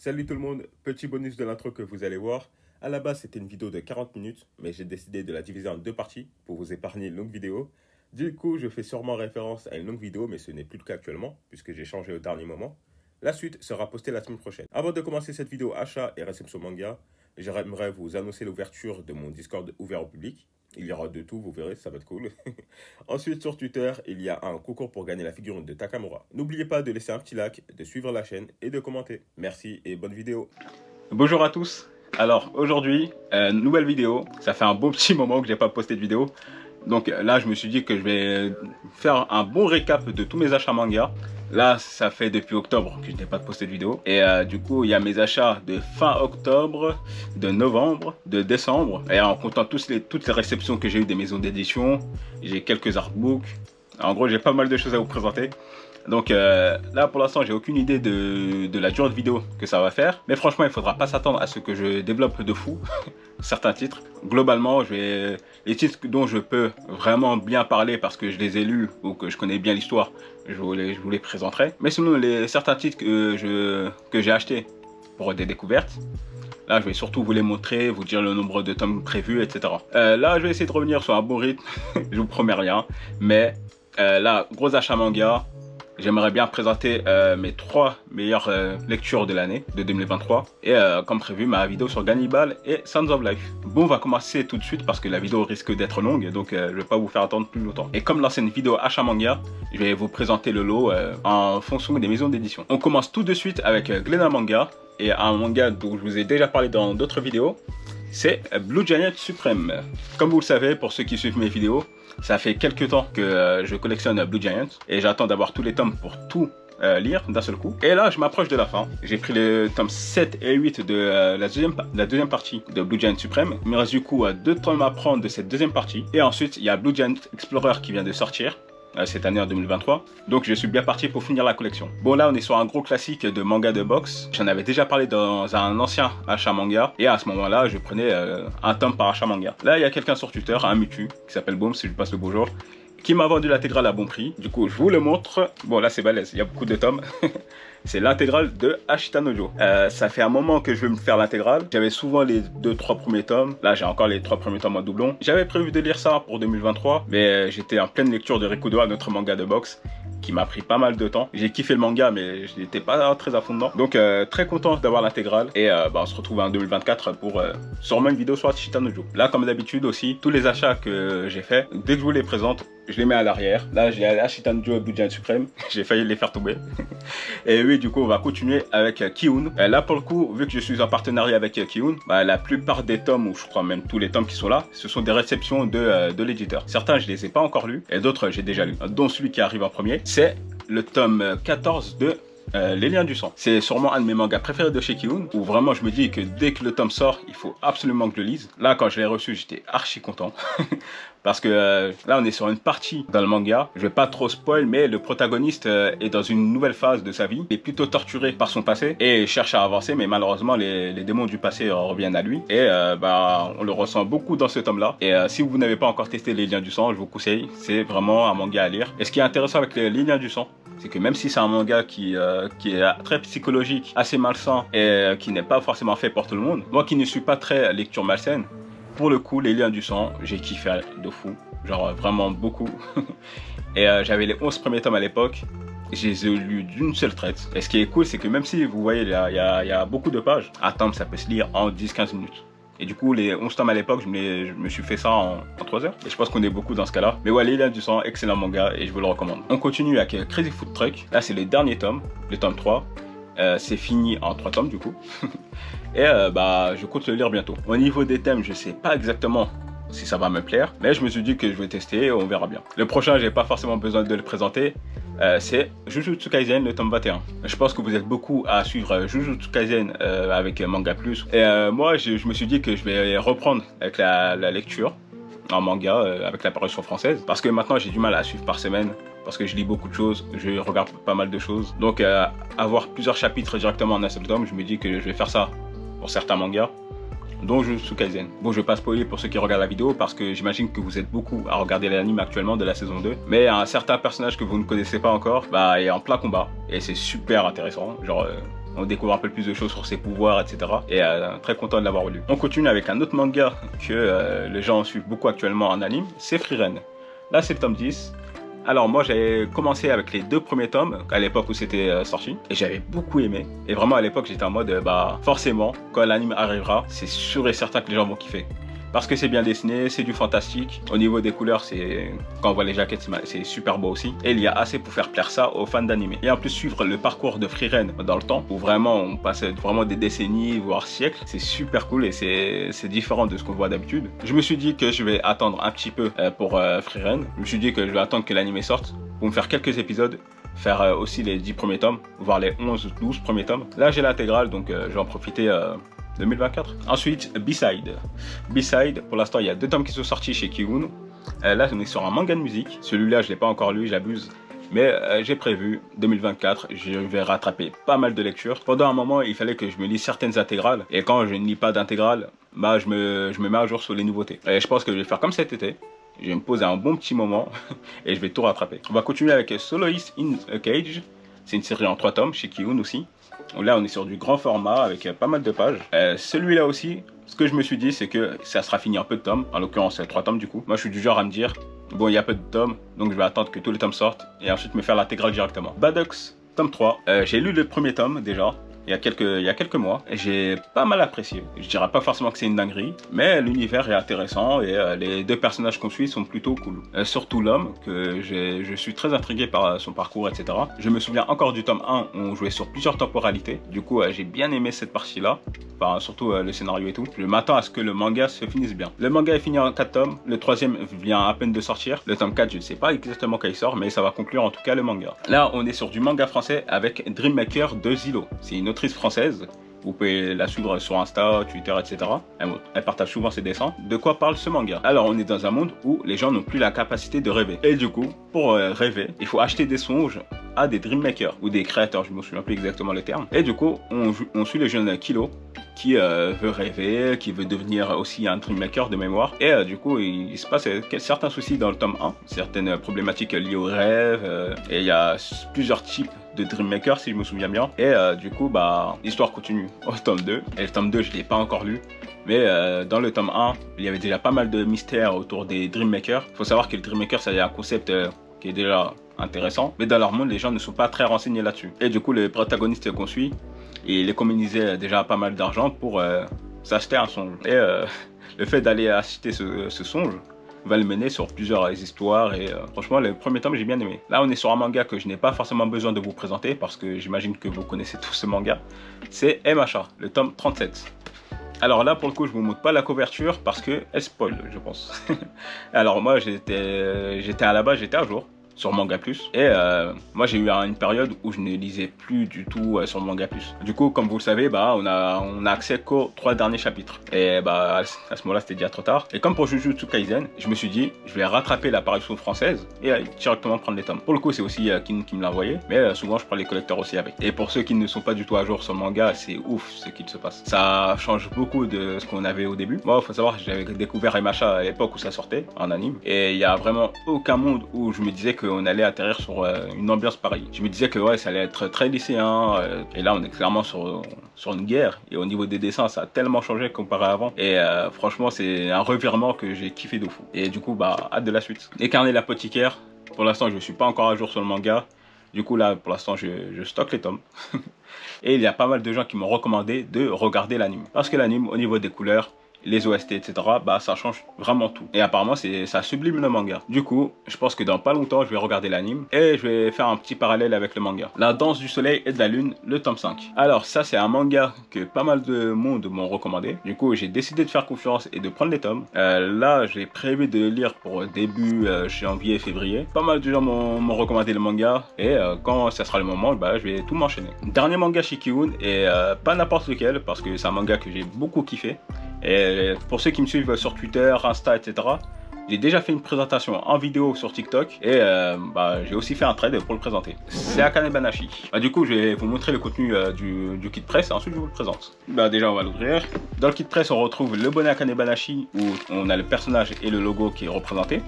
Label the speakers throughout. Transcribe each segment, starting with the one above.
Speaker 1: Salut tout le monde, petit bonus de l'intro que vous allez voir. À la base, c'était une vidéo de 40 minutes, mais j'ai décidé de la diviser en deux parties pour vous épargner une longue vidéo. Du coup, je fais sûrement référence à une longue vidéo, mais ce n'est plus le cas actuellement, puisque j'ai changé au dernier moment. La suite sera postée la semaine prochaine. Avant de commencer cette vidéo achat et réception manga, j'aimerais vous annoncer l'ouverture de mon Discord ouvert au public. Il y aura de tout, vous verrez, ça va être cool. Ensuite, sur Twitter, il y a un concours pour gagner la figurine de Takamura. N'oubliez pas de laisser un petit like, de suivre la chaîne et de commenter. Merci et bonne vidéo.
Speaker 2: Bonjour à tous. Alors aujourd'hui, nouvelle vidéo. Ça fait un bon petit moment que j'ai pas posté de vidéo. Donc là, je me suis dit que je vais faire un bon récap de tous mes achats manga. Là, ça fait depuis octobre que je n'ai pas posté de vidéo. Et du coup, il y a mes achats de fin octobre, de novembre, de décembre. Et en comptant toutes les réceptions que j'ai eues des maisons d'édition, j'ai quelques artbooks. En gros, j'ai pas mal de choses à vous présenter. Donc là, pour l'instant, j'ai aucune idée de la durée de vidéo que ça va faire. Mais franchement, il faudra pas s'attendre à ce que je développe de fou certains titres. Globalement, les titres dont je peux vraiment bien parler parce que je les ai lus ou que je connais bien l'histoire, je vous les présenterai. Mais sinon, certains titres que j'ai achetés pour des découvertes, là, je vais surtout vous les montrer, vous dire le nombre de tomes prévus, etc. Là, je vais essayer de revenir sur un bon rythme. Je vous promets rien. Mais là, gros achat manga. J'aimerais bien présenter mes 3 meilleures lectures de l'année, de 2023. Et comme prévu, ma vidéo sur Gannibal et Sounds of Life. Bon, on va commencer tout de suite parce que la vidéo risque d'être longue. Donc, je vais pas vous faire attendre plus longtemps. Et comme dans cette vidéo achat manga, je vais vous présenter le lot en fonction des maisons d'édition. On commence tout de suite avec Glénat Manga. Et un manga dont je vous ai déjà parlé dans d'autres vidéos. C'est Blue Giant Supreme. Comme vous le savez, pour ceux qui suivent mes vidéos, ça fait quelques temps que je collectionne Blue Giant et j'attends d'avoir tous les tomes pour tout lire d'un seul coup. Et là, je m'approche de la fin. J'ai pris les tomes 7 et 8 de la deuxième partie de Blue Giant Supreme. Il me reste du coup 2 tomes à prendre de cette deuxième partie. Et ensuite, il y a Blue Giant Explorer qui vient de sortir cette année en 2023. Donc je suis bien parti pour finir la collection. Bon, là on est sur un gros classique de manga de boxe. J'en avais déjà parlé dans un ancien achat manga. Et à ce moment-là, je prenais un tome par achat manga. Là, il y a quelqu'un sur Twitter, un mutu, qui s'appelle Boom, si je lui passe le bonjour, qui m'a vendu l'intégrale à bon prix. Du coup, je vous le montre. Bon, là c'est balèze, il y a beaucoup de tomes. C'est l'intégrale de Ashita no Joe. Ça fait un moment que je veux me faire l'intégrale. J'avais souvent les 2-3 premiers tomes. Là, j'ai encore les 3 premiers tomes en doublon. J'avais prévu de lire ça pour 2023, mais j'étais en pleine lecture de Rikudo, notre manga de boxe, qui m'a pris pas mal de temps. J'ai kiffé le manga, mais je n'étais pas très à fond dedans. Donc, très content d'avoir l'intégrale. Et on se retrouve en 2024 pour sûrement une vidéo sur Ashita no Joe. Là, comme d'habitude aussi, tous les achats que j'ai faits, dès que je vous les présente, je les mets à l'arrière. Là, j'ai Ashita no Joe et Blue Giant Supreme. J'ai failli les faire tomber. Et oui, du coup, on va continuer avec Kiun. Là, pour le coup, vu que je suis en partenariat avec Kiun, la plupart des tomes, ou je crois même tous les tomes qui sont là, ce sont des réceptions de l'éditeur. Certains, je les ai pas encore lus, et d'autres, j'ai déjà lus. Dont celui qui arrive en premier, c'est le tome 14 de Les Liens du Sang. C'est sûrement un de mes mangas préférés de chez Kiun, où vraiment je me dis que dès que le tome sort, il faut absolument que je le lise. Là, quand je l'ai reçu, j'étais archi content. Parce que là, on est sur une partie dans le manga. Je vais pas trop spoil, mais le protagoniste est dans une nouvelle phase de sa vie. Il est plutôt torturé par son passé et cherche à avancer, mais malheureusement, les démons du passé reviennent à lui. Et on le ressent beaucoup dans ce tome-là. Et si vous n'avez pas encore testé Les Liens du Sang, je vous conseille. C'est vraiment un manga à lire. Et ce qui est intéressant avec Les Liens du Sang, c'est que même si c'est un manga qui est très psychologique, assez malsain et qui n'est pas forcément fait pour tout le monde, moi qui ne suis pas très lecture malsaine, pour le coup, Les Liens du Sang, j'ai kiffé de fou, genre vraiment beaucoup. Et j'avais les 11 premiers tomes à l'époque, je les ai lus d'une seule traite. Et ce qui est cool, c'est que même si vous voyez, il y a beaucoup de pages, un tome ça peut se lire en 10-15 minutes. Et du coup, les 11 tomes à l'époque, je me suis fait ça en 3 heures. Et je pense qu'on est beaucoup dans ce cas-là. Mais ouais, Les Liens du Sang, excellent manga et je vous le recommande. On continue avec Crazy Food Truck. Là, c'est le dernier tome, le tome 3. C'est fini en 3 tomes du coup. Et je compte le lire bientôt. Au niveau des thèmes, je sais pas exactement si ça va me plaire, mais je me suis dit que je vais tester et on verra bien. Le prochain, j'ai pas forcément besoin de le présenter. C'est Jujutsu Kaisen, le tome 21. Je pense que vous êtes beaucoup à suivre Jujutsu Kaisen avec Manga Plus. Et moi, je me suis dit que je vais reprendre avec la lecture en manga avec la parution française. Parce que maintenant, j'ai du mal à suivre par semaine. Parce que je lis beaucoup de choses, je regarde pas mal de choses. Donc avoir plusieurs chapitres directement en un seul tome, je me dis que je vais faire ça pour certains mangas, dont Jujutsu Kaisen. Bon, je vais pas spoiler pour ceux qui regardent la vidéo parce que j'imagine que vous êtes beaucoup à regarder l'anime actuellement de la saison 2. Mais un certain personnage que vous ne connaissez pas encore est en plein combat et c'est super intéressant. Genre on découvre un peu plus de choses sur ses pouvoirs, etc. Et très content de l'avoir lu. On continue avec un autre manga que les gens suivent beaucoup actuellement en anime, c'est Frieren. Là c'est le tome 10. Alors moi j'avais commencé avec les 2 premiers tomes à l'époque où c'était sorti et j'avais beaucoup aimé. Et vraiment à l'époque j'étais en mode forcément quand l'anime arrivera c'est sûr et certain que les gens vont kiffer. Parce que c'est bien dessiné, c'est du fantastique. Au niveau des couleurs, quand on voit les jaquettes, c'est super beau aussi. Et il y a assez pour faire plaire ça aux fans d'anime. Et en plus, suivre le parcours de Frieren dans le temps, où vraiment on passe vraiment des décennies, voire siècles, c'est super cool et c'est différent de ce qu'on voit d'habitude. Je me suis dit que je vais attendre un petit peu pour Frieren. Je me suis dit que je vais attendre que l'anime sorte pour me faire quelques épisodes. Faire aussi les 10 premiers tomes, voire les 11-12 premiers tomes. Là, j'ai l'intégrale, donc je vais en profiter 2024. Ensuite, B-Side. B-Side, pour l'instant, il y a 2 tomes qui sont sortis chez Kiun. Là, on est sur un manga de musique. Celui-là, je ne l'ai pas encore lu, j'abuse. Mais j'ai prévu, 2024, je vais rattraper pas mal de lectures. Pendant un moment, il fallait que je me lise certaines intégrales. Et quand je ne lis pas d'intégrales, je me mets à jour sur les nouveautés. Et je pense que je vais faire comme cet été. Je vais me poser un bon petit moment et je vais tout rattraper. On va continuer avec Soloist in a Cage. C'est une série en 3 tomes chez Kiun aussi. Là, on est sur du grand format avec pas mal de pages. Celui-là aussi, ce que je me suis dit, c'est que ça sera fini en peu de tomes. En l'occurrence, 3 tomes du coup. Moi, je suis du genre à me dire, bon, il y a peu de tomes, donc je vais attendre que tous les tomes sortent et ensuite me faire l'intégrale directement. Badox, tome 3. J'ai lu le premier tome déjà. Il y a quelques mois, j'ai pas mal apprécié. Je dirais pas forcément que c'est une dinguerie, mais l'univers est intéressant et les 2 personnages qu'on suit sont plutôt cool. Surtout l'homme, que je suis très intrigué par son parcours, etc. Je me souviens encore du tome 1 où on jouait sur plusieurs temporalités. Du coup, j'ai bien aimé cette partie-là. Enfin, surtout le scénario et tout. Je m'attends à ce que le manga se finisse bien. Le manga est fini en 4 tomes. Le 3e vient à peine de sortir. Le tome 4, je ne sais pas exactement quand il sort, mais ça va conclure en tout cas le manga. Là, on est sur du manga français avec Dreammaker de Zilo. C'est une autrice française. Vous pouvez la suivre sur Insta, Twitter, etc. Elle partage souvent ses dessins. De quoi parle ce manga? Alors, on est dans un monde où les gens n'ont plus la capacité de rêver. Et du coup, pour rêver, il faut acheter des songes à des dreammakers ou des créateurs, je ne me souviens plus exactement le terme. Et du coup, on suit le jeune Kilo qui veut rêver, qui veut devenir aussi un dreammaker de mémoire. Et du coup, il se passe certains soucis dans le tome 1, certaines problématiques liées au rêve. Et il y a plusieurs types de Dreammaker si je me souviens bien. Et du coup, l'histoire continue au tome 2. Et le tome 2, je ne l'ai pas encore lu. Mais dans le tome 1, il y avait déjà pas mal de mystères autour des Dreammakers. Il faut savoir que le Dreammaker, c'est un concept qui est déjà intéressant. Mais dans leur monde, les gens ne sont pas très renseignés là-dessus. Et du coup, le protagoniste qu'on suit, il économisait déjà pas mal d'argent pour s'acheter un songe. Et le fait d'aller acheter ce songe va le mener sur plusieurs histoires et franchement le premier tome j'ai bien aimé. Là on est sur un manga que je n'ai pas forcément besoin de vous présenter parce que j'imagine que vous connaissez tous ce manga. C'est MHA, le tome 37. Alors là pour le coup je vous montre pas la couverture parce que elle spoil je pense. Alors moi j'étais à la base, j'étais à jour sur Manga Plus et moi j'ai eu une période où je ne lisais plus du tout sur Manga Plus. Du coup comme vous le savez on a accès qu'aux 3 derniers chapitres et à ce moment là c'était déjà trop tard. Et comme pour Jujutsu Kaisen je me suis dit je vais rattraper l'apparition française et directement prendre les tomes. Pour le coup c'est aussi Kin qui me l'a envoyé mais souvent je prends les collecteurs aussi avec. Et pour ceux qui ne sont pas du tout à jour sur le manga c'est ouf ce qu'il se passe. Ça change beaucoup de ce qu'on avait au début. Moi il faut savoir que j'avais découvert MHA à l'époque où ça sortait en anime et il y a vraiment aucun monde où je me disais que on allait atterrir sur une ambiance pareille. Je me disais que ouais, ça allait être très lycéen et là on est clairement sur une guerre et au niveau des dessins ça a tellement changé comparé à avant et franchement c'est un revirement que j'ai kiffé de fou. Et du coup hâte de la suite. Les carnets de l'apothicaire, pour l'instant je ne suis pas encore à jour sur le manga. Du coup là pour l'instant je stocke les tomes. Et il y a pas mal de gens qui m'ont recommandé de regarder l'anime. Parce que l'anime au niveau des couleurs, les OST, etc., ça change vraiment tout. Et apparemment, ça sublime le manga. Du coup, je pense que dans pas longtemps, je vais regarder l'anime et je vais faire un petit parallèle avec le manga. La danse du soleil et de la lune, le tome 5. Alors ça, c'est un manga que pas mal de monde m'ont recommandé. Du coup, j'ai décidé de faire confiance et de prendre les tomes. Là, j'ai prévu de lire pour début janvier, février. Pas mal de gens m'ont recommandé le manga et quand ça sera le moment, je vais tout m'enchaîner. Dernier manga chez Kiun et pas n'importe lequel parce que c'est un manga que j'ai beaucoup kiffé. Et pour ceux qui me suivent sur Twitter, Insta, etc., j'ai déjà fait une présentation en vidéo sur TikTok et j'ai aussi fait un trade pour le présenter. C'est Akane Banashi. Du coup, je vais vous montrer le contenu du kit presse et ensuite je vous le présente. Déjà, on va l'ouvrir. Dans le kit presse, on retrouve le bonnet Akane Banashi où on a le personnage et le logo qui est représenté.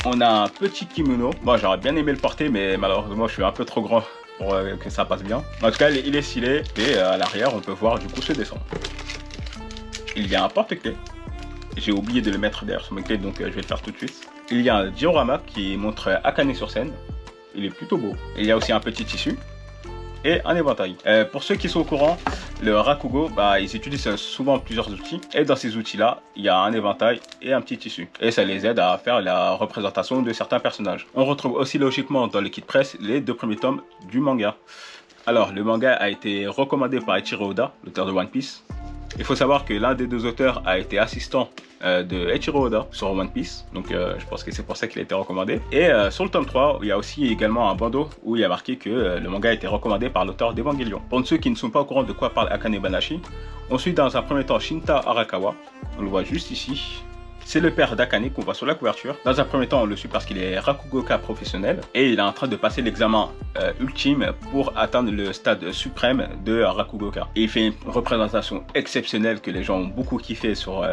Speaker 2: On a un petit kimono. Moi, j'aurais bien aimé le porter, mais malheureusement, je suis un peu trop grand pour que ça passe bien. En tout cas, il est stylé et à l'arrière, on peut voir du coup ce dessin. Il y a un porte-clés. J'ai oublié de le mettre derrière sur mes clés, donc je vais le faire tout de suite. Il y a un diorama qui montre Akane sur scène. Il est plutôt beau. Il y a aussi un petit tissu et un éventail. Pour ceux qui sont au courant, le Rakugo, ils utilisent souvent plusieurs outils. Et dans ces outils-là, il y a un éventail et un petit tissu. Et ça les aide à faire la représentation de certains personnages. On retrouve aussi logiquement dans le kit presse les 2 premiers tomes du manga. Alors, le manga a été recommandé par Eiichiro Oda, l'auteur de One Piece. Il faut savoir que l'un des 2 auteurs a été assistant de Eiichiro Oda sur One Piece, donc je pense que c'est pour ça qu'il a été recommandé. Et sur le tome 3, il y a aussi également un bandeau où il y a marqué que le manga a été recommandé par l'auteur d'Evangelion. Pour ceux qui ne sont pas au courant de quoi parle Akane Banashi, on suit dans un premier temps Shinta Arakawa, on le voit juste ici. C'est le père d'Akane qu'on voit sur la couverture. Dans un premier temps, on le suit parce qu'il est Rakugoka professionnel et il est en train de passer l'examen ultime pour atteindre le stade suprême de Rakugoka. Et il fait une représentation exceptionnelle que les gens ont beaucoup kiffé sur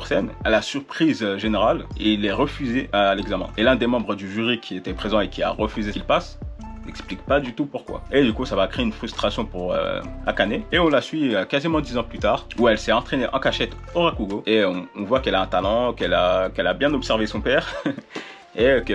Speaker 2: scène. À la surprise générale, il est refusé à l'examen. Et l'un des membres du jury qui était présent et qui a refusé qu'il passe, n'explique pas du tout pourquoi. Et du coup, ça va créer une frustration pour Akane. Et on la suit quasiment 10 ans plus tard, où elle s'est entraînée en cachette au Rakugo. Et on voit qu'elle a un talent, qu'elle a bien observé son père. Et que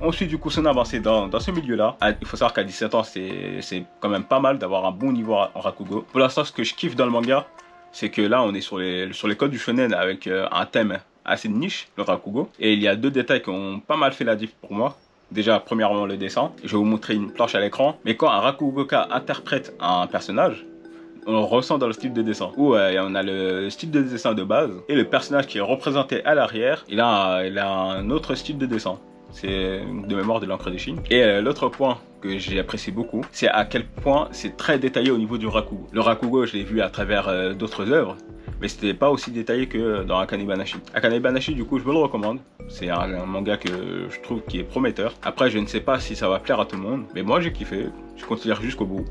Speaker 2: on suit du coup son avancée dans ce milieu-là. Il faut savoir qu'à 17 ans, c'est quand même pas mal d'avoir un bon niveau en Rakugo. Pour l'instant, ce que je kiffe dans le manga, c'est que là, on est sur les codes du shonen avec un thème assez de niche, le Rakugo. Et il y a 2 détails qui ont pas mal fait la diff pour moi. Déjà, premièrement, le dessin. Je vais vous montrer une planche à l'écran. Mais quand un Rakugoka interprète un personnage, on le ressent dans le style de dessin. Où on a le style de dessin de base. Et le personnage qui est représenté à l'arrière, il a un autre style de dessin. C'est de mémoire de l'encre de Chine. Et l'autre point que j'ai apprécié beaucoup, c'est à quel point c'est très détaillé au niveau du Rakugo. Le Rakugo, je l'ai vu à travers d'autres œuvres. Mais c'était pas aussi détaillé que dans Akane Banashi. Akane Banashi, du coup, je vous le recommande. C'est un manga que je trouve qui est prometteur. Après, je ne sais pas si ça va plaire à tout le monde, mais moi j'ai kiffé. Je considère jusqu'au bout.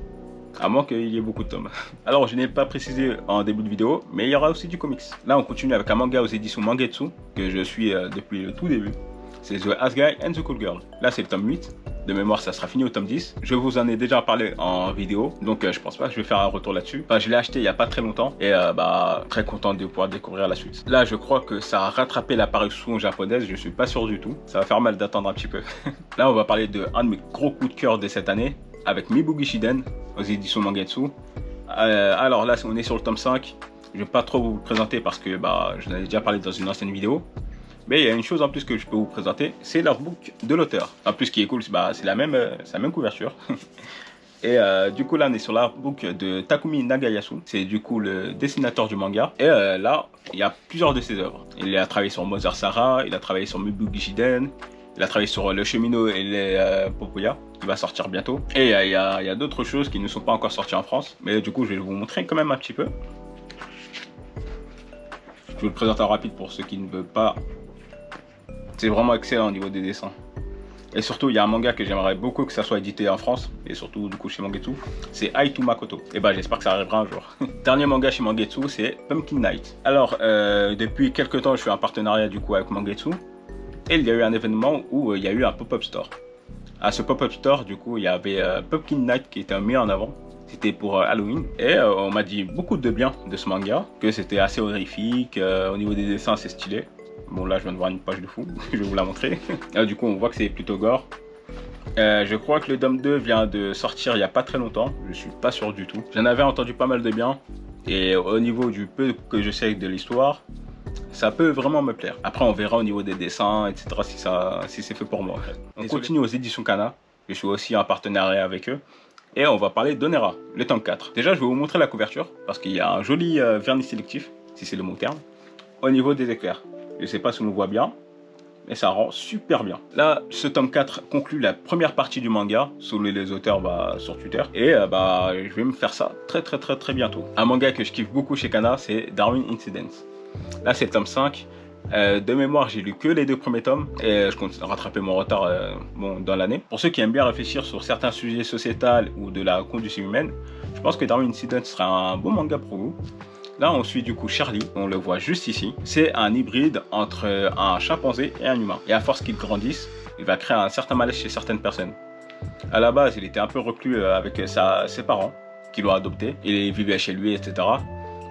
Speaker 2: À moins qu'il y ait beaucoup de tomes. Alors, je n'ai pas précisé en début de vidéo, mais il y aura aussi du comics. Là, on continue avec un manga aux éditions Mangetsu, que je suis depuis le tout début. C'est The Ass Guy and the Cool Girl. Là, c'est le tome 8. De mémoire, ça sera fini au tome 10. Je vous en ai déjà parlé en vidéo, donc je pense pas que je vais faire un retour là-dessus. Enfin, je l'ai acheté il y a pas très longtemps et très content de pouvoir découvrir la suite. Là, je crois que ça a rattrapé la parution japonaise, je suis pas sûr du tout. Ça va faire mal d'attendre un petit peu. Là, on va parler de un de mes gros coups de cœur de cette année, avec Mibugi Shiden, aux éditions Mangetsu. Alors là, on est sur le tome 5. Je vais pas trop vous le présenter parce que je n'en ai déjà parlé dans une ancienne vidéo. Mais il y a une chose en plus que je peux vous présenter, c'est l'artbook de l'auteur. En plus, ce qui est cool, c'est la même couverture. Et du coup, là, on est sur l'artbook de Takumi Nagayasu. C'est du coup le dessinateur du manga. Et là, il y a plusieurs de ses œuvres. Il a travaillé sur Mother Sarah, il a travaillé sur Mibugi Shiden, il a travaillé sur Le Cheminot et les Popoya, qui va sortir bientôt. Et il y a d'autres choses qui ne sont pas encore sorties en France. Mais du coup, je vais vous montrer quand même un petit peu. Je vous le présente en rapide pour ceux qui ne veulent pas. C'est vraiment excellent au niveau des dessins. Et surtout, il y a un manga que j'aimerais beaucoup que ça soit édité en France, et surtout du coup chez Mangetsu, c'est Aitu Makoto. Et j'espère que ça arrivera un jour. Dernier manga chez Mangetsu, c'est Pumpkin Night. Alors, depuis quelques temps, je suis en partenariat du coup avec Mangetsu, et il y a eu un événement où il y a eu un pop-up store. À ce pop-up store, du coup, il y avait Pumpkin Night qui était mis en avant. C'était pour Halloween. Et on m'a dit beaucoup de bien de ce manga, que c'était assez horrifique, au niveau des dessins, c'est stylé. Bon, là, je viens de voir une page de fou, je vais vous la montrer. Là, du coup, on voit que c'est plutôt gore. Je crois que le tome 2 vient de sortir il n'y a pas très longtemps, je suis pas sûr du tout. J'en avais entendu pas mal de bien, et au niveau du peu que je sais de l'histoire, ça peut vraiment me plaire. Après, on verra au niveau des dessins, etc., si c'est fait pour moi. On continue aux éditions Kana, je suis aussi en partenariat avec eux. Et on va parler d'Onera, le tome 4. Déjà, je vais vous montrer la couverture, parce qu'il y a un joli vernis sélectif, si c'est le mot terme, au niveau des éclairs. Je ne sais pas si on le voit bien, mais ça rend super bien. Là, ce tome 4 conclut la première partie du manga, sous les auteurs sur Twitter. Et je vais me faire ça très bientôt. Un manga que je kiffe beaucoup chez Kana, c'est Darwin Incident. Là, c'est le tome 5. De mémoire, j'ai lu que les 2 premiers tomes et je compte rattraper mon retard dans l'année. Pour ceux qui aiment bien réfléchir sur certains sujets sociétals ou de la condition humaine, je pense que Darwin Incident sera un bon manga pour vous. Là, on suit du coup Charlie, on le voit juste ici. C'est un hybride entre un chimpanzé et un humain. Et à force qu'il grandisse, il va créer un certain malaise chez certaines personnes. À la base, il était un peu reclus avec ses parents qui l'ont adopté. Il vivait chez lui, etc.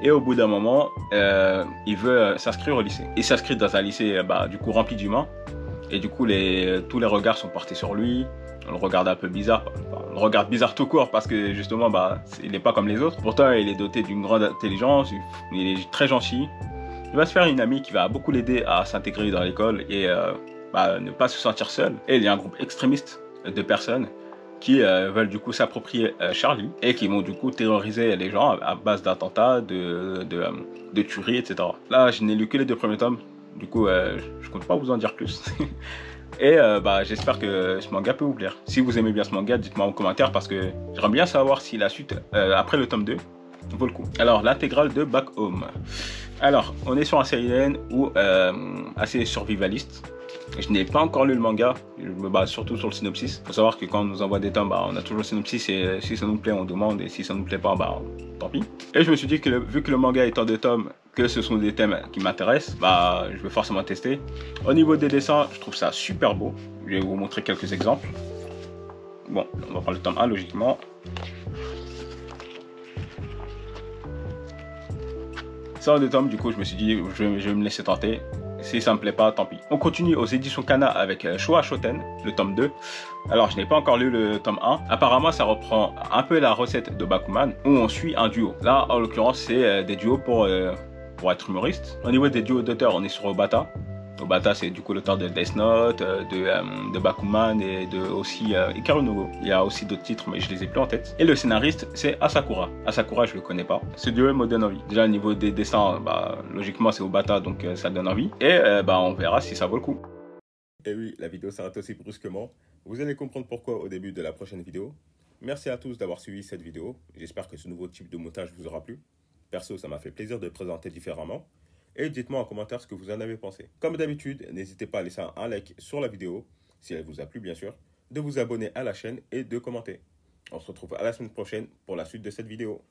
Speaker 2: Et au bout d'un moment, il veut s'inscrire au lycée. Il s'inscrit dans un lycée du coup rempli d'humains. Et du coup, tous les regards sont portés sur lui. On le regarde un peu bizarre. Enfin, on le regarde bizarre tout court parce que justement, il n'est pas comme les autres. Pourtant, il est doté d'une grande intelligence. Il est très gentil. Il va se faire une amie qui va beaucoup l'aider à s'intégrer dans l'école et ne pas se sentir seul. Et il y a un groupe extrémiste de personnes qui veulent du coup s'approprier Charlie et qui vont du coup terroriser les gens à base d'attentats, de tueries, etc. Là, je n'ai lu que les 2 premiers tomes. Du coup, je compte pas vous en dire plus. Et j'espère que ce manga peut vous plaire. Si vous aimez bien ce manga, dites-moi en commentaire parce que j'aimerais bien savoir si la suite, après le tome 2, vaut le coup. Alors, l'intégrale de Back Home. Alors, on est sur un seinen ou assez survivaliste. Je n'ai pas encore lu le manga, je me base surtout sur le synopsis. Il faut savoir que quand on nous envoie des tomes, on a toujours le synopsis et si ça nous plaît, on demande et si ça nous plaît pas, tant pis. Et je me suis dit que vu que le manga est en 2 tomes, que ce sont des thèmes qui m'intéressent, je vais forcément tester. Au niveau des dessins, je trouve ça super beau. Je vais vous montrer quelques exemples. Bon, on va prendre le tome 1 logiquement. Ça en 2 tomes, du coup, je me suis dit, je vais me laisser tenter. Si ça me plaît pas, tant pis. On continue aux éditions Kana avec Showa Shoten, le tome 2. Alors, je n'ai pas encore lu le tome 1. Apparemment, ça reprend un peu la recette de Bakuman, où on suit un duo. Là, en l'occurrence, c'est des duos pour être humoriste. Au niveau des duos d'auteurs, on est sur Obata. Obata, c'est du coup l'auteur de Death Note, de Bakuman et de aussi Ikaru no Go. Il y a aussi d'autres titres, mais je les ai plus en tête. Et le scénariste, c'est Asakura. Asakura, je le connais pas. Ce duo me donne envie. Déjà, au niveau des dessins, logiquement, c'est Obata, donc ça donne envie. Et on verra si ça vaut le coup.
Speaker 1: Et oui, la vidéo s'arrête aussi brusquement. Vous allez comprendre pourquoi au début de la prochaine vidéo. Merci à tous d'avoir suivi cette vidéo. J'espère que ce nouveau type de montage vous aura plu. Perso, ça m'a fait plaisir de le présenter différemment. Et dites-moi en commentaire ce que vous en avez pensé. Comme d'habitude, n'hésitez pas à laisser un like sur la vidéo, si elle vous a plu bien sûr, de vous abonner à la chaîne et de commenter. On se retrouve à la semaine prochaine pour la suite de cette vidéo.